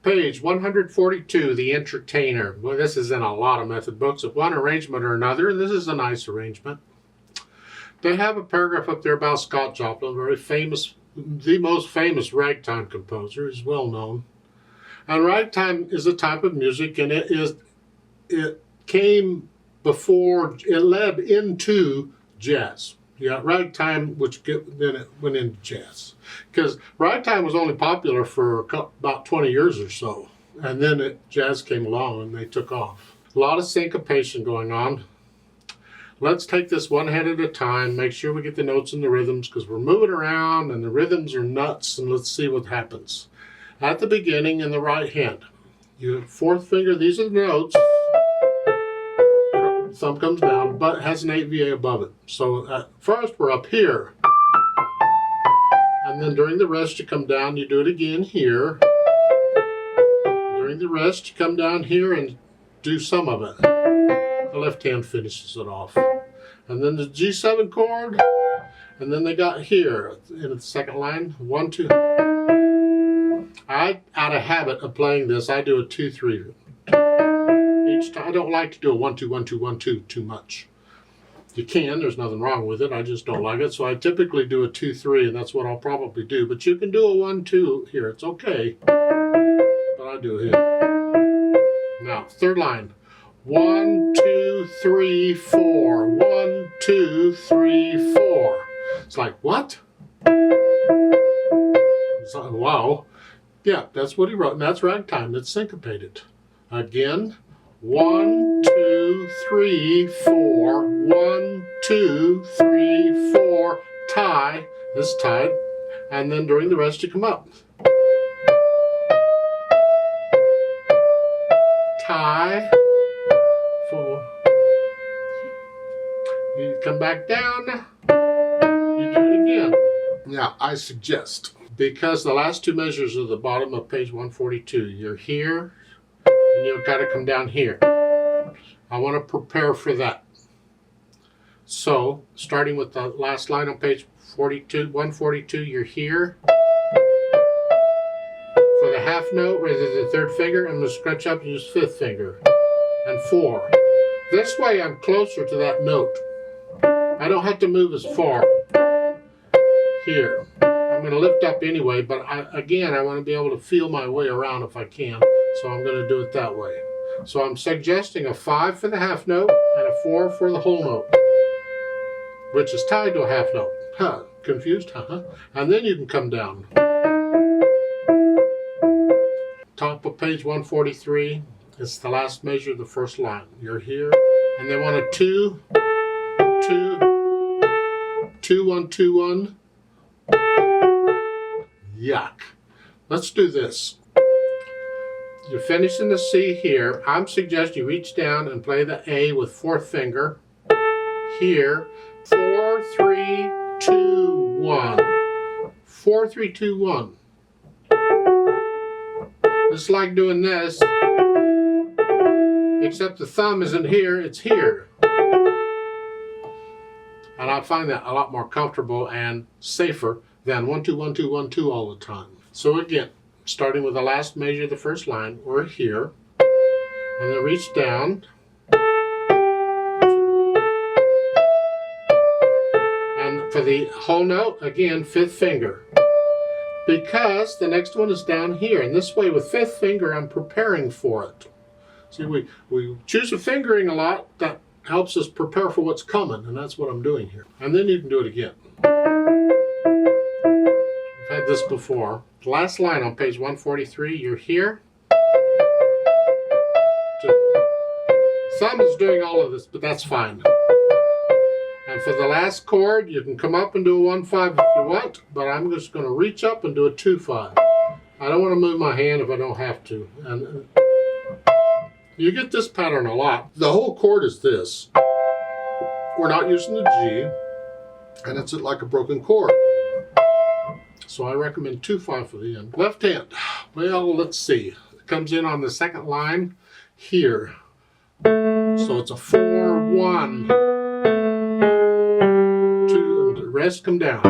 page 142, The Entertainer. Well, this is in a lot of method books of one arrangement or another, and this is a nice arrangement. They have a paragraph up there about Scott Joplin, very famous, the most famous ragtime composer, is well known. And ragtime is a type of music, and it came before, it led into jazz. You got ragtime, then it went into jazz. Because ragtime was only popular for about 20 years or so. And then jazz came along and they took off. A lot of syncopation going on. Let's take this one hand at a time, make sure we get the notes and the rhythms, because we're moving around and the rhythms are nuts, and let's see what happens. At the beginning in the right hand, you fourth finger, these are the notes. Thumb comes down, but has an 8 VA above it. So at first we're up here. And then during the rest you come down, you do it again here. During the rest you come down here and do some of it. The left hand finishes it off. And then the G7 chord, and then they got here in the second line, 1, 2. Out of habit of playing this, I do a 2, 3. Each time. I don't like to do a 1, 2, 1, 2, 1, 2 too much. You can, there's nothing wrong with it, I just don't like it. So I typically do a 2, 3, and that's what I'll probably do. But you can do a 1, 2 here, it's okay. But I do it here. Now, third line. 1, 2, 3, 4. 1, 2, 3, 4. It's like, what? It's like, wow. Yeah, that's what he wrote, and that's ragtime. That's syncopated. Again, 1, 2, 3, 4. 1, 2, 3, 4. Tie. This tied. And then during the rest, you come up. Tie. 4. You come back down. You do it again. Now, I suggest, because the last two measures are the bottom of page 142, you're here, and you've got to come down here. I want to prepare for that. So, starting with the last line on page 142, you're here. For the half note, raise the third finger, and we'll scratch up and use fifth finger. And 4. This way I'm closer to that note. I don't have to move as far. Here. I'm going to lift up anyway, but again, I want to be able to feel my way around if I can. So I'm going to do it that way. So I'm suggesting a 5 for the half note and a 4 for the whole note, which is tied to a half note. Huh, confused? Huh? And then you can come down. Top of page 143, it's the last measure of the first line. You're here, and they want a 2, 2, 2, 1, 2, 1. Yuck. Let's do this. You're finishing the C here. I'm suggesting you reach down and play the A with fourth finger. Here. 4, 3, 2, 1. 4, 3, 2, 1. It's like doing this, except the thumb isn't here, it's here. And I find that a lot more comfortable and safer than 1, 2, 1, 2, 1, 2 all the time. So again, starting with the last measure of the first line, we're here, and then reach down, and for the whole note, again, fifth finger. Because the next one is down here, and this way with fifth finger, I'm preparing for it. See, we choose a fingering a lot, that helps us prepare for what's coming, and that's what I'm doing here. And then you can do it again. I've had this before. The last line on page 143, you're here. Thumb is doing all of this, but that's fine. And for the last chord, you can come up and do a 1, 5 if you want, but I'm just going to reach up and do a 2, 5. I don't want to move my hand if I don't have to. And you get this pattern a lot. The whole chord is this. We're not using the G, and it's like a broken chord. So I recommend 2, 5 for the end. Left hand. Well, let's see. It comes in on the second line here. So it's a 4, 1, 2, and the rest come down.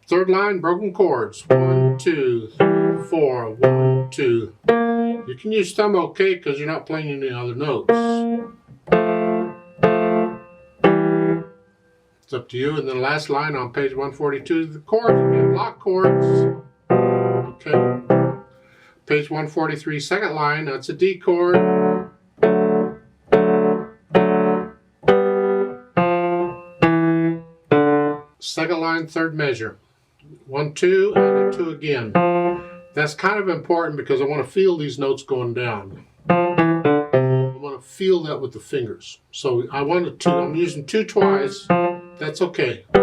Third line, broken chords. 1, 2, 3, 4, 1, 2. You can use thumb okay because you're not playing any other notes. It's up to you. And then the last line on page 142 is the chords again, block chords. Okay. Page 143, second line, that's a D chord. Second line, third measure. 1, 2, and a 2 again. That's kind of important because I want to feel these notes going down. I want to feel that with the fingers. So I want a 2. I'm using 2 twice. That's okay. I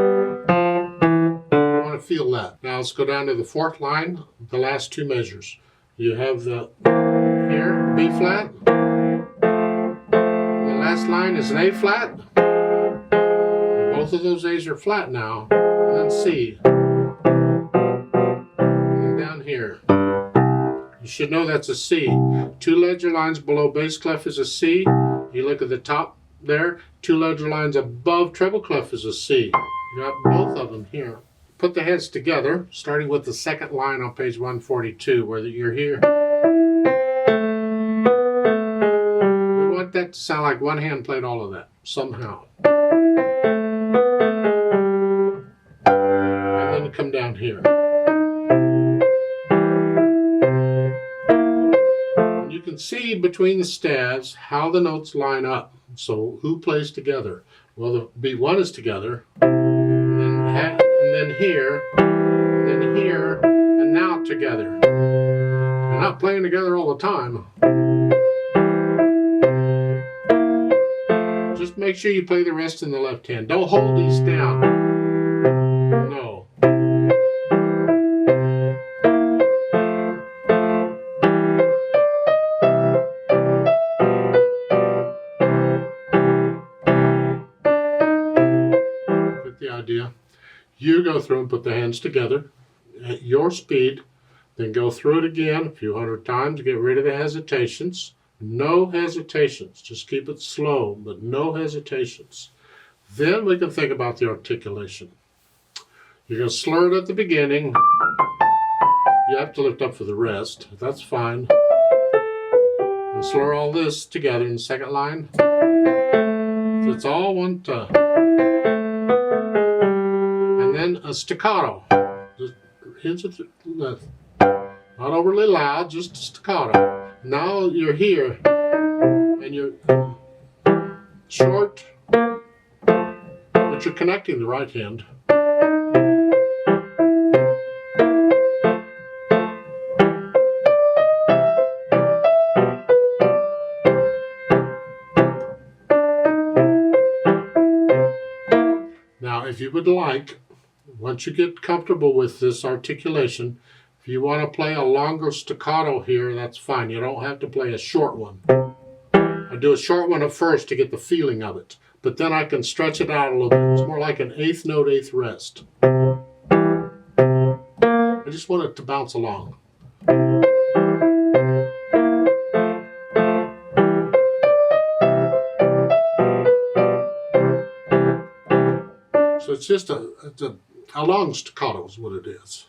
want to feel that. Now let's go down to the fourth line, the last 2 measures. You have the here, B flat. The last line is an A flat. Both of those A's are flat now. And then C. And down here. You should know that's a C. 2 ledger lines below bass clef is a C. You look at the top there. 2 ledger lines above treble clef is a C. You got both of them here. Put the heads together, starting with the second line on page 142, where you're here. We want that to sound like one hand played all of that, somehow. And then come down here. And you can see between the stabs how the notes line up. So who plays together? Well, the beat 1 is together, and then here, and now together. They're not playing together all the time. Just make sure you play the rest in the left hand. Don't hold these down. No. Get the idea. You go through and put the hands together at your speed, then go through it again a few hundred times to get rid of the hesitations. No hesitations. Just keep it slow, but no hesitations. Then we can think about the articulation. You're going to slur it at the beginning. You have to lift up for the rest. That's fine. And slur all this together in the second line. So it's all one tone. And then a staccato. Just hints at the left. Not overly loud, just staccato. Now you're here, and you're short, but you're connecting the right hand. Now, if you would like, once you get comfortable with this articulation, if you want to play a longer staccato here, that's fine. You don't have to play a short one. I do a short one at first to get the feeling of it, but then I can stretch it out a little bit. It's more like an 8th note, 8th rest. I just want it to bounce along. So it's just a long staccato is what it is.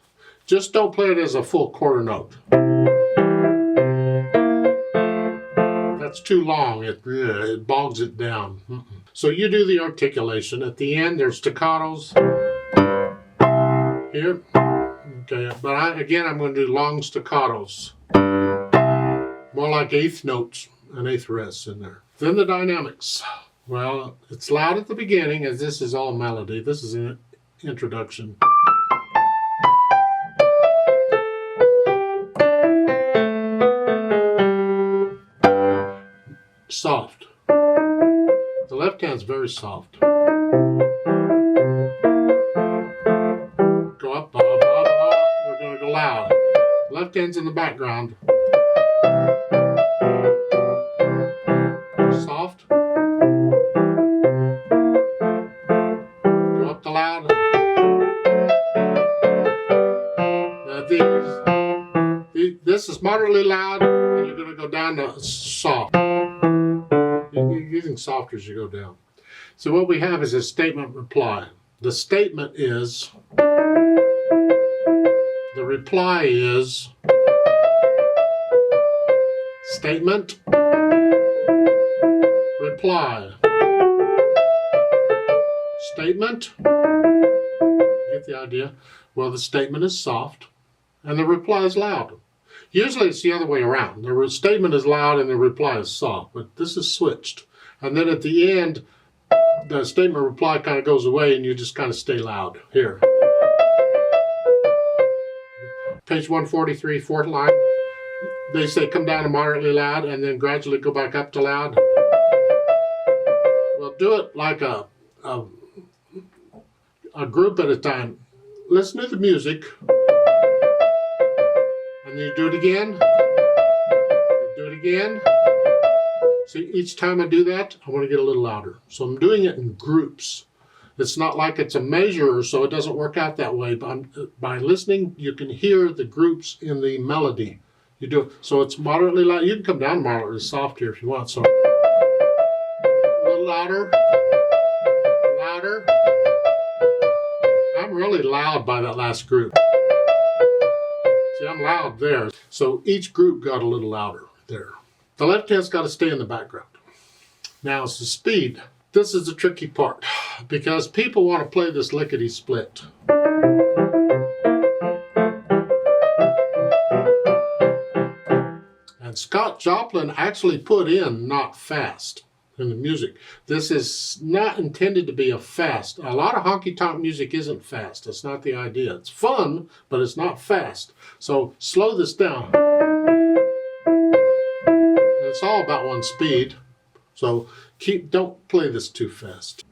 Just don't play it as a full quarter note. That's too long. It bogs it down. So you do the articulation. At the end, there's staccatos. Here. Okay, but I'm going to do long staccatos. More like 8th notes and 8th rests in there. Then the dynamics. Well, it's loud at the beginning, as this is all melody. This is an introduction. Soft. The left hand's very soft. Go up, ba, ba, ba. We're going to go loud. Left hand's in the background. Soft. Go up the loud. This is moderately loud, and you're going to go down to soft. You're using softer as you go down. So what we have is a statement reply. The statement is, the reply is, Statement, reply. Statement, you get the idea? Well, the statement is soft and the reply is loud. Usually it's the other way around. The statement is loud and the reply is soft, but this is switched. And then at the end, the statement reply kind of goes away and you just kind of stay loud. Here. Page 143, fourth line. They say come down to moderately loud and then gradually go back up to loud. Well, do it like a group at a time. Listen to the music. And then you do it again. Do it again. See, each time I do that, I want to get a little louder. So I'm doing it in groups. It's not like it's a measure, so it doesn't work out that way. But by listening, you can hear the groups in the melody. You do it. So it's moderately loud. You can come down moderately soft here if you want. So a little louder. Louder. I'm really loud by that last group. See, I'm loud there. So each group got a little louder there. The left hand's got to stay in the background. Now it's the speed. This is the tricky part because people want to play this lickety split. And Scott Joplin actually put in not fast in the music. This is not intended to be a fast. A lot of honky-tonk music isn't fast. That's not the idea. It's fun, but it's not fast. So slow this down. It's all about one speed. So don't play this too fast.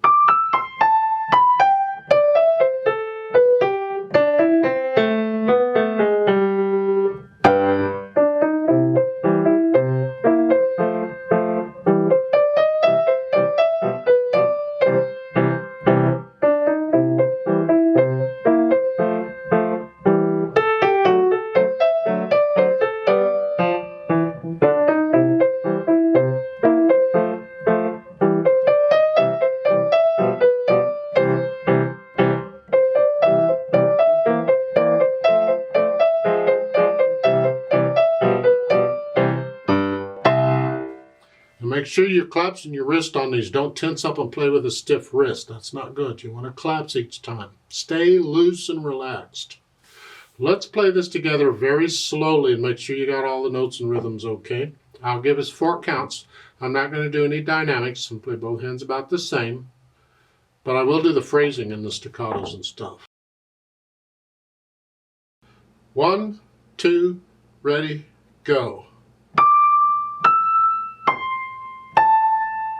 Make sure you collapsing your wrist on these. Don't tense up and play with a stiff wrist. That's not good. You want to collapse each time. Stay loose and relaxed. Let's play this together very slowly and make sure you got all the notes and rhythms okay. I'll give us 4 counts. I'm not going to do any dynamics and play both hands about the same. But I will do the phrasing and the staccatos and stuff. 1, 2, ready, go.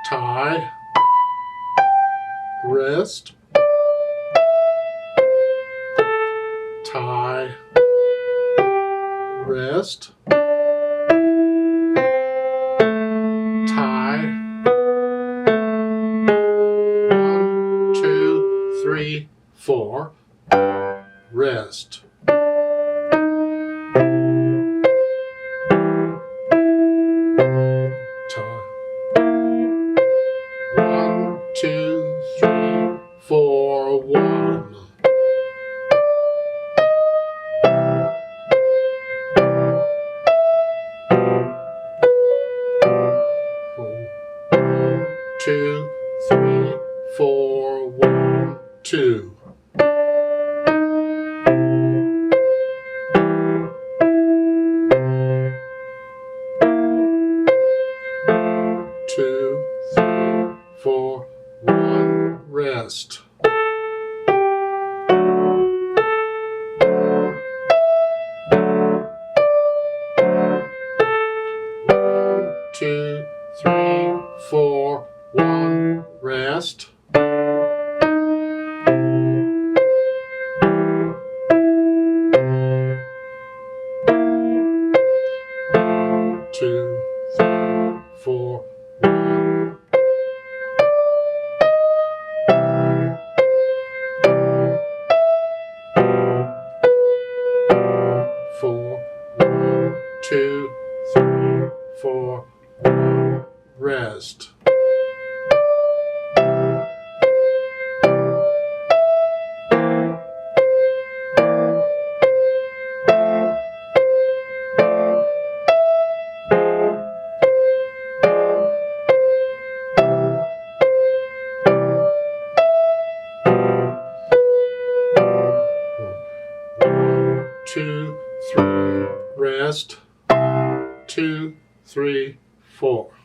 Tie, rest, tie, rest, tie, 1, 2, 3, 4, rest. Rest. 1, 2, 3, 4, 1, rest. 2, 3, 4, 1. 4, 1, 2, 3, 4, 1, rest. 1, rest, 2, 3, 4.